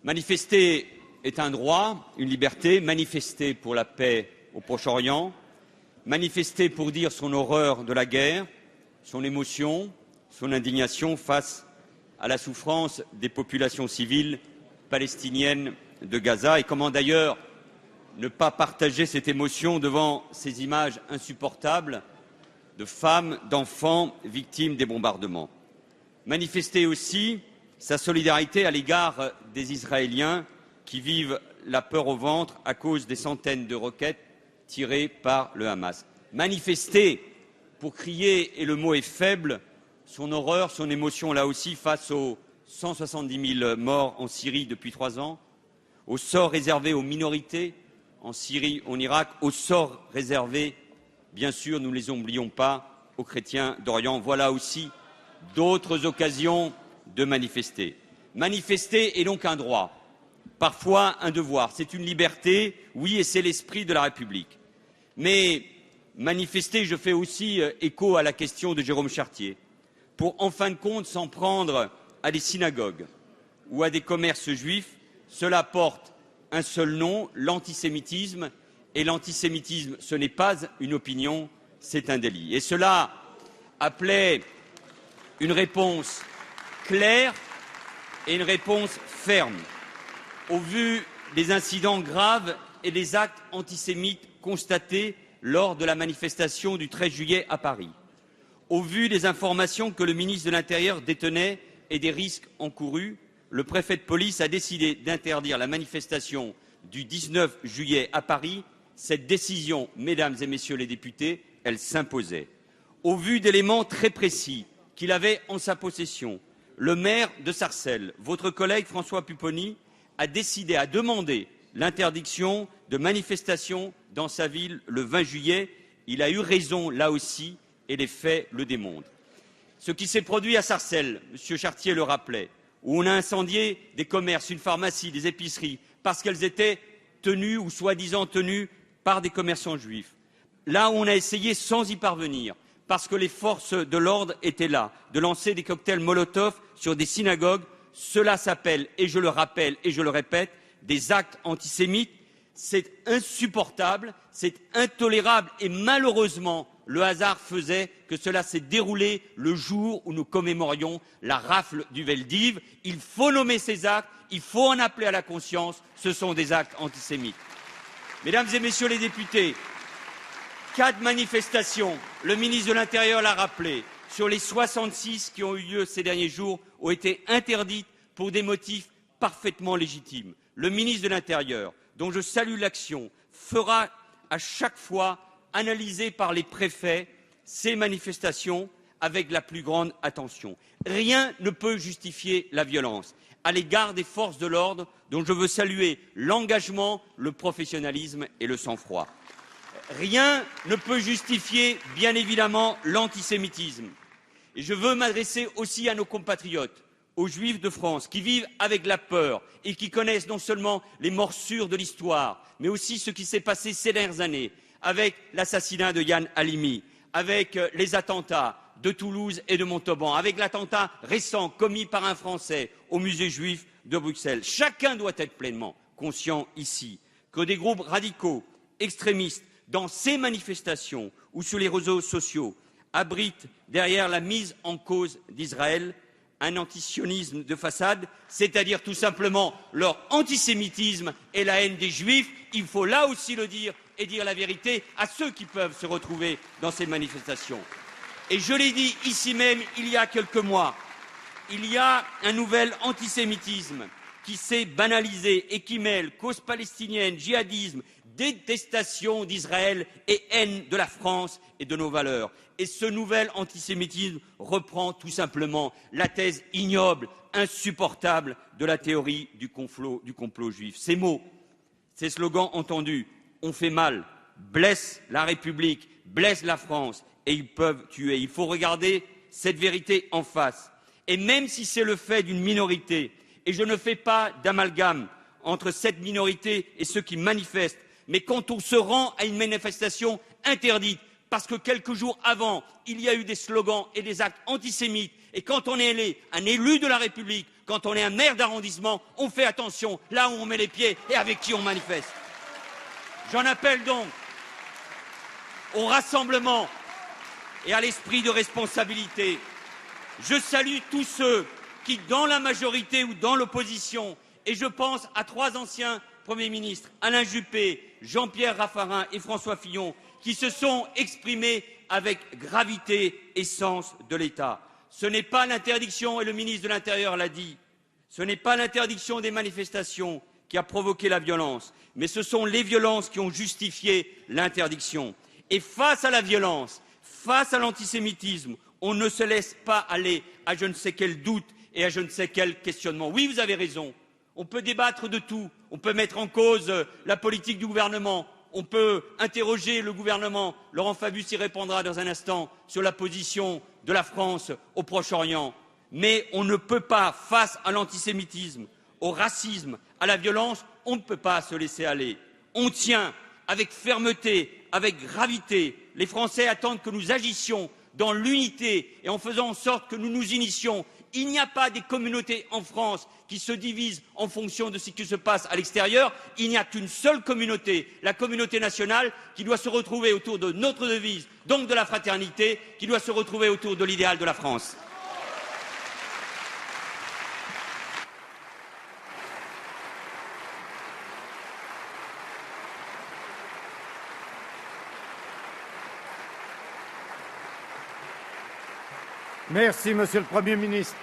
Manifester est un droit, une liberté, manifester pour la paix au Proche-Orient, manifester pour dire son horreur de la guerre, son émotion, son indignation face à la souffrance des populations civiles palestiniennes de Gaza, et comment d'ailleurs ne pas partager cette émotion devant ces images insupportables de femmes, d'enfants victimes des bombardements. Manifester aussi sa solidarité à l'égard des Israéliens qui vivent la peur au ventre à cause des centaines de roquettes tirées par le Hamas. Manifester pour crier, et le mot est faible, son horreur, son émotion là aussi face aux 170 000 morts en Syrie depuis 3 ans, au sort réservé aux minorités en Syrie, en Irak, au sort réservé, bien sûr, nous ne les oublions pas, aux chrétiens d'Orient. Voilà aussi d'autres occasions de manifester. Manifester est donc un droit, parfois un devoir. C'est une liberté, oui, et c'est l'esprit de la République. Mais manifester, je fais aussi écho à la question de Jérôme Chartier, pour en fin de compte s'en prendre à des synagogues ou à des commerces juifs, cela porte un seul nom, l'antisémitisme, et l'antisémitisme, ce n'est pas une opinion, c'est un délit. Et cela appelait une réponse claire et une réponse ferme. Au vu des incidents graves et des actes antisémites constatés lors de la manifestation du 13 juillet à Paris, au vu des informations que le ministre de l'Intérieur détenait et des risques encourus, le préfet de police a décidé d'interdire la manifestation du 19 juillet à Paris. Cette décision, mesdames et messieurs les députés, elle s'imposait. Au vu d'éléments très précis qu'il avait en sa possession, le maire de Sarcelles, votre collègue François Pupponi, a décidé, a demandé l'interdiction de manifestation dans sa ville le 20 juillet. Il a eu raison là aussi et les faits le démontrent. Ce qui s'est produit à Sarcelles, M. Chartier le rappelait, où on a incendié des commerces, une pharmacie, des épiceries, parce qu'elles étaient tenues ou soi-disant tenues par des commerçants juifs. Là où on a essayé, sans y parvenir, parce que les forces de l'ordre étaient là, de lancer des cocktails Molotov sur des synagogues, cela s'appelle, et je le rappelle et je le répète, des actes antisémites. C'est insupportable, c'est intolérable et malheureusement, le hasard faisait que cela s'est déroulé le jour où nous commémorions la rafle du Veldiv. Il faut nommer ces actes, il faut en appeler à la conscience, ce sont des actes antisémites. Mesdames et messieurs les députés, 4 manifestations, le ministre de l'Intérieur l'a rappelé, sur les 66 qui ont eu lieu ces derniers jours, ont été interdites pour des motifs parfaitement légitimes. Le ministre de l'Intérieur, dont je salue l'action, fera à chaque fois analyser par les préfets ces manifestations avec la plus grande attention. Rien ne peut justifier la violence à l'égard des forces de l'ordre, dont je veux saluer l'engagement, le professionnalisme et le sang-froid. Rien ne peut justifier, bien évidemment, l'antisémitisme. Et je veux m'adresser aussi à nos compatriotes, aux Juifs de France, qui vivent avec la peur et qui connaissent non seulement les morsures de l'histoire, mais aussi ce qui s'est passé ces dernières années, avec l'assassinat de Yann Halimi, avec les attentats de Toulouse et de Montauban, avec l'attentat récent commis par un Français au musée juif de Bruxelles. Chacun doit être pleinement conscient ici que des groupes radicaux, extrémistes, dans ces manifestations ou sur les réseaux sociaux, abritent derrière la mise en cause d'Israël un antisionisme de façade, c'est-à-dire tout simplement leur antisémitisme et la haine des Juifs. Il faut là aussi le dire et dire la vérité à ceux qui peuvent se retrouver dans ces manifestations. Et je l'ai dit ici même il y a quelques mois, il y a un nouvel antisémitisme qui s'est banalisé et qui mêle cause palestinienne, djihadisme, détestation d'Israël et haine de la France et de nos valeurs. Et ce nouvel antisémitisme reprend tout simplement la thèse ignoble, insupportable de la théorie du complot juif. Ces mots, ces slogans entendus ont fait mal, blessent la République, blessent la France et ils peuvent tuer. Il faut regarder cette vérité en face. Et même si c'est le fait d'une minorité, et je ne fais pas d'amalgame entre cette minorité et ceux qui manifestent, mais quand on se rend à une manifestation interdite, parce que quelques jours avant, il y a eu des slogans et des actes antisémites, et quand on est un élu de la République, quand on est un maire d'arrondissement, on fait attention là où on met les pieds et avec qui on manifeste. J'en appelle donc au rassemblement et à l'esprit de responsabilité. Je salue tous ceux qui, dans la majorité ou dans l'opposition, et je pense à 3 anciens Premiers ministres, Alain Juppé, Jean-Pierre Raffarin et François Fillon, qui se sont exprimés avec gravité et sens de l'État. Ce n'est pas l'interdiction, et le ministre de l'Intérieur l'a dit, ce n'est pas l'interdiction des manifestations qui a provoqué la violence, mais ce sont les violences qui ont justifié l'interdiction. Et face à la violence, face à l'antisémitisme, on ne se laisse pas aller à je ne sais quel doute et à je ne sais quel questionnement. Oui, vous avez raison, on peut débattre de tout, on peut mettre en cause la politique du gouvernement, on peut interroger le gouvernement, Laurent Fabius y répondra dans un instant, sur la position de la France au Proche-Orient. Mais on ne peut pas, face à l'antisémitisme, au racisme, à la violence, on ne peut pas se laisser aller. On tient avec fermeté, avec gravité. Les Français attendent que nous agissions dans l'unité et en faisant en sorte que nous nous initions. Il n'y a pas des communautés en France qui se divisent en fonction de ce qui se passe à l'extérieur. Il n'y a qu'une seule communauté, la communauté nationale, qui doit se retrouver autour de notre devise, donc de la fraternité, qui doit se retrouver autour de l'idéal de la France. Merci, Monsieur le Premier ministre.